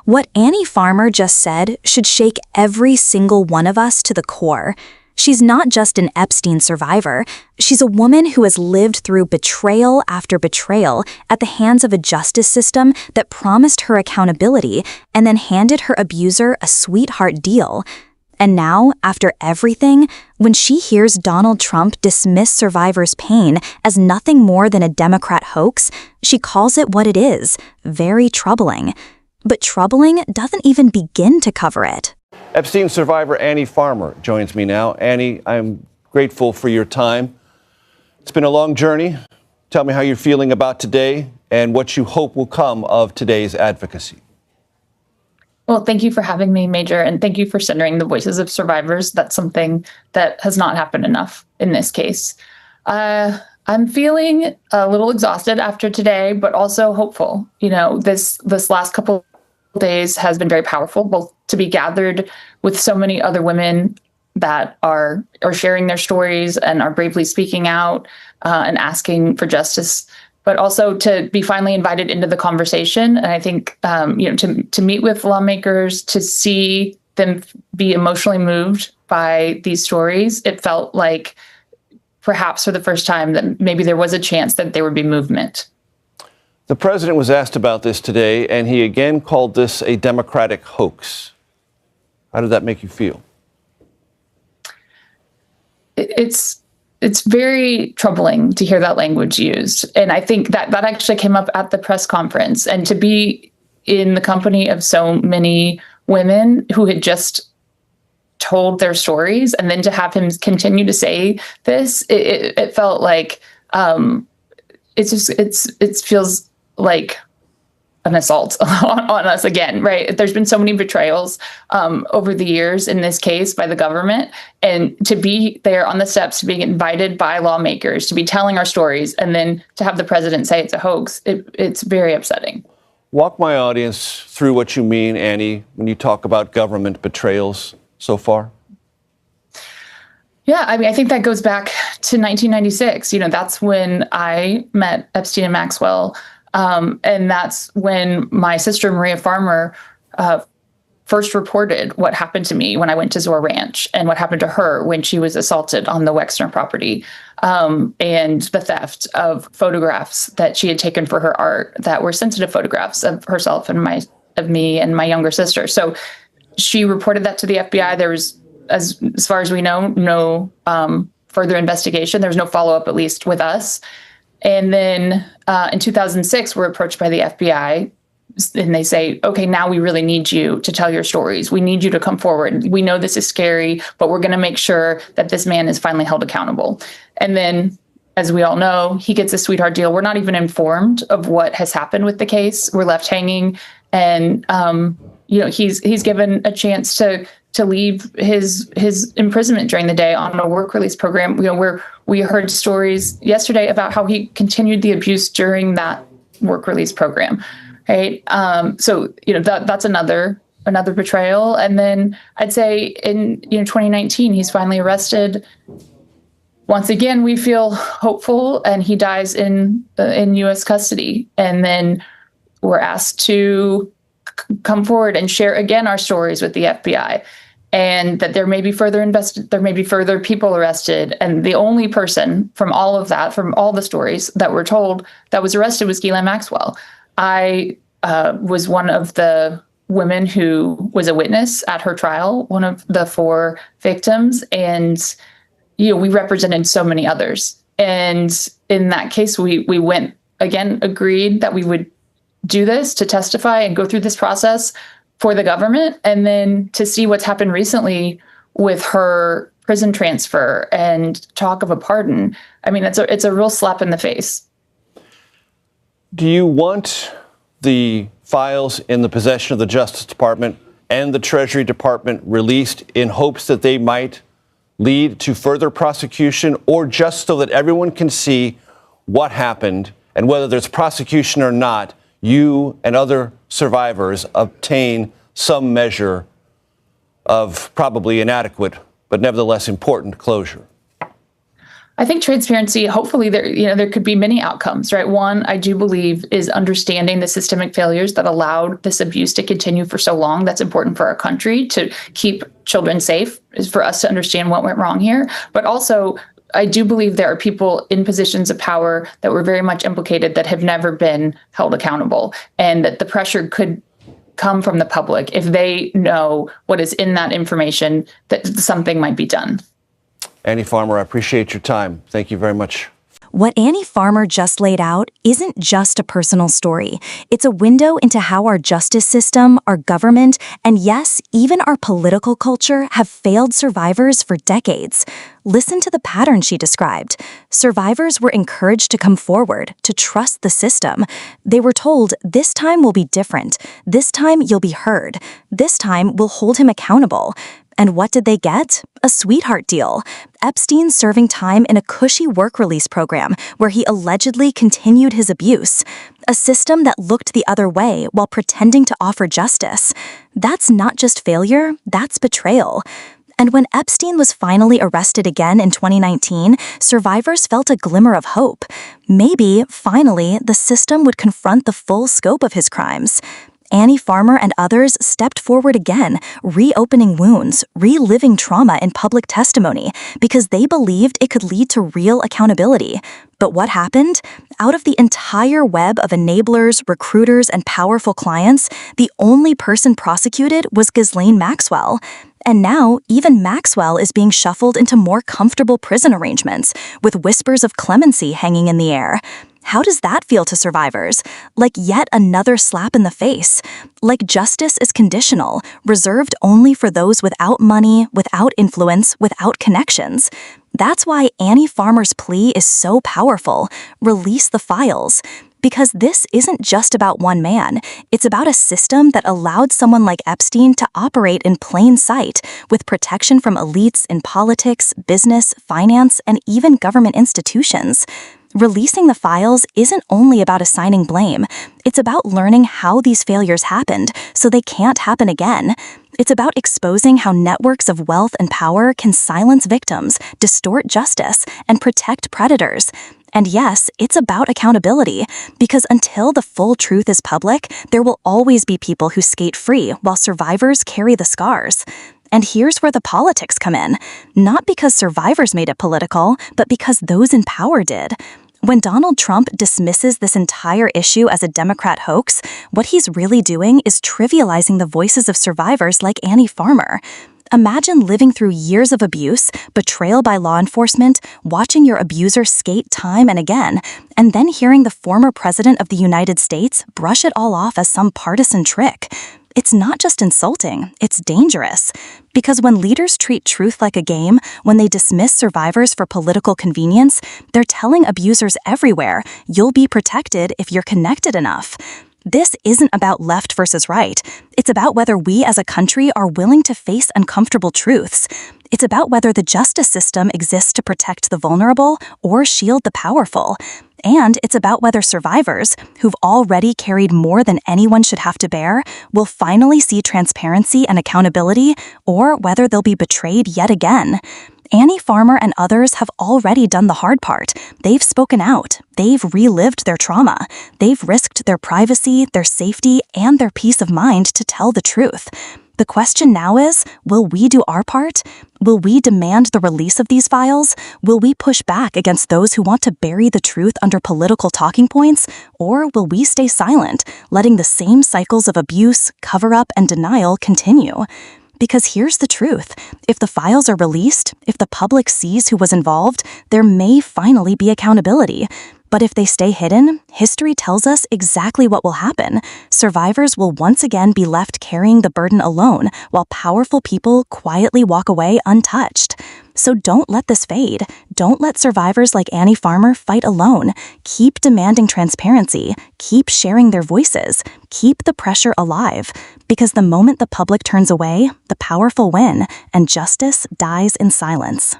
What Annie Farmer just said should shake every single one of us to the core. She's not just an Epstein survivor. She's a woman who has lived through betrayal after betrayal at the hands of a justice system that promised her accountability and then handed her abuser a sweetheart deal. And now, after everything, when she hears Donald Trump dismiss survivors' pain as nothing more than a Democrat hoax, she calls it what it is, very troubling. But troubling doesn't even begin to cover it. Epstein survivor Annie Farmer joins me now. Annie, I'm grateful for your time. It's been a long journey. Tell me how you're feeling about today and what you hope will come of today's advocacy. Well, thank you for having me, Major, and thank you for centering the voices of survivors. That's something that has not happened enough in this case. I'm feeling a little exhausted after today, but also hopeful. You know, this last couple of days has been very powerful, both to be gathered with so many other women that are sharing their stories and are bravely speaking out and asking for justice, but also to be finally invited into the conversation. And I think, to meet with lawmakers, to see them be emotionally moved by these stories, it felt like perhaps for the first time that maybe there was a chance that there would be movement. The president was asked about this today, and he again called this a Democratic hoax. How did that make you feel? It's very troubling to hear that language used. And I think that actually came up at the press conference. And to be in the company of so many women who had just told their stories, and then to have him continue to say this, it felt like it feels like an assault on us again, right? There's been so many betrayals over the years in this case by the government, and to be there on the steps, to be invited by lawmakers, to be telling our stories, and then to have the president say it's a hoax, it's very upsetting. Walk my audience through what you mean, Annie, when you talk about government betrayals so far. Yeah, I mean, I think that goes back to 1996. That's when I met Epstein and Maxwell. And that's when my sister, Maria Farmer, first reported what happened to me when I went to Zor Ranch, and what happened to her when she was assaulted on the Wexner property, and the theft of photographs that she had taken for her art that were sensitive photographs of herself and of me and my younger sister. So she reported that to the FBI. There was, as far as we know, no further investigation. There was no follow-up, at least with us. And then in 2006, we're approached by the FBI, and they say, okay, now we really need you to tell your stories. We need you to come forward. We know this is scary, but we're going to make sure that this man is finally held accountable. And then, as we all know, he gets a sweetheart deal. We're not even informed of what has happened with the case. We're left hanging. And, he's given a chance to leave his imprisonment during the day on a work release program, where we heard stories yesterday about how he continued the abuse during that work release program. Right. So, that's another betrayal. And then I'd say in 2019, he's finally arrested. Once again, we feel hopeful, and he dies in U.S. custody. And then we're asked to come forward and share again our stories with the FBI, and that there may be further people arrested. And the only person from all of that, from all the stories that were told, that was arrested was Ghislaine Maxwell. I was one of the women who was a witness at her trial, one of the 4 victims, and we represented so many others. And in that case, we went again, agreed that we would do this, to testify and go through this process for the government, and then to see what's happened recently with her prison transfer and talk of a pardon. I mean, it's a real slap in the face. Do you want the files in the possession of the Justice Department and the Treasury Department released in hopes that they might lead to further prosecution, or just so that everyone can see what happened, and whether there's prosecution or not, you and other survivors obtain some measure of probably inadequate, but nevertheless important closure? I think transparency, hopefully there could be many outcomes, right? One, I do believe, is understanding the systemic failures that allowed this abuse to continue for so long. That's important for our country to keep children safe, is for us to understand what went wrong here. But also, I do believe there are people in positions of power that were very much implicated that have never been held accountable, and that the pressure could come from the public if they know what is in that information, that something might be done. Annie Farmer, I appreciate your time. Thank you very much. What Annie Farmer just laid out isn't just a personal story. It's a window into how our justice system, our government, and yes, even our political culture have failed survivors for decades. Listen to the pattern she described. Survivors were encouraged to come forward, to trust the system. They were told, this time will be different. This time you'll be heard. This time we'll hold him accountable. And what did they get? A sweetheart deal. Epstein serving time in a cushy work release program where he allegedly continued his abuse. A system that looked the other way while pretending to offer justice. That's not just failure, that's betrayal. And when Epstein was finally arrested again in 2019, survivors felt a glimmer of hope. Maybe, finally, the system would confront the full scope of his crimes. Annie Farmer and others stepped forward again, reopening wounds, reliving trauma in public testimony, because they believed it could lead to real accountability. But what happened? Out of the entire web of enablers, recruiters, and powerful clients, the only person prosecuted was Ghislaine Maxwell. And now, even Maxwell is being shuffled into more comfortable prison arrangements, with whispers of clemency hanging in the air. How does that feel to survivors? Like yet another slap in the face. Like justice is conditional, reserved only for those without money, without influence, without connections. That's why Annie Farmer's plea is so powerful. Release the files. Because this isn't just about one man. It's about a system that allowed someone like Epstein to operate in plain sight, with protection from elites in politics, business, finance, and even government institutions. Releasing the files isn't only about assigning blame. It's about learning how these failures happened so they can't happen again. It's about exposing how networks of wealth and power can silence victims, distort justice, and protect predators. And yes, it's about accountability, because until the full truth is public, there will always be people who skate free while survivors carry the scars. And here's where the politics come in. Not because survivors made it political, but because those in power did. When Donald Trump dismisses this entire issue as a Democrat hoax, what he's really doing is trivializing the voices of survivors like Annie Farmer. Imagine living through years of abuse, betrayal by law enforcement, watching your abuser skate time and again, and then hearing the former president of the United States brush it all off as some partisan trick. It's not just insulting, it's dangerous. Because when leaders treat truth like a game, when they dismiss survivors for political convenience, they're telling abusers everywhere, you'll be protected if you're connected enough. This isn't about left versus right. It's about whether we as a country are willing to face uncomfortable truths. It's about whether the justice system exists to protect the vulnerable or shield the powerful. And it's about whether survivors, who've already carried more than anyone should have to bear, will finally see transparency and accountability, or whether they'll be betrayed yet again. Annie Farmer and others have already done the hard part. They've spoken out. They've relived their trauma. They've risked their privacy, their safety, and their peace of mind to tell the truth. The question now is, will we do our part? Will we demand the release of these files? Will we push back against those who want to bury the truth under political talking points? Or will we stay silent, letting the same cycles of abuse, cover-up, and denial continue? Because here's the truth. If the files are released, if the public sees who was involved, there may finally be accountability. But if they stay hidden, history tells us exactly what will happen. Survivors will once again be left carrying the burden alone, while powerful people quietly walk away untouched. So don't let this fade. Don't let survivors like Annie Farmer fight alone. Keep demanding transparency. Keep sharing their voices. Keep the pressure alive. Because the moment the public turns away, the powerful win, and justice dies in silence.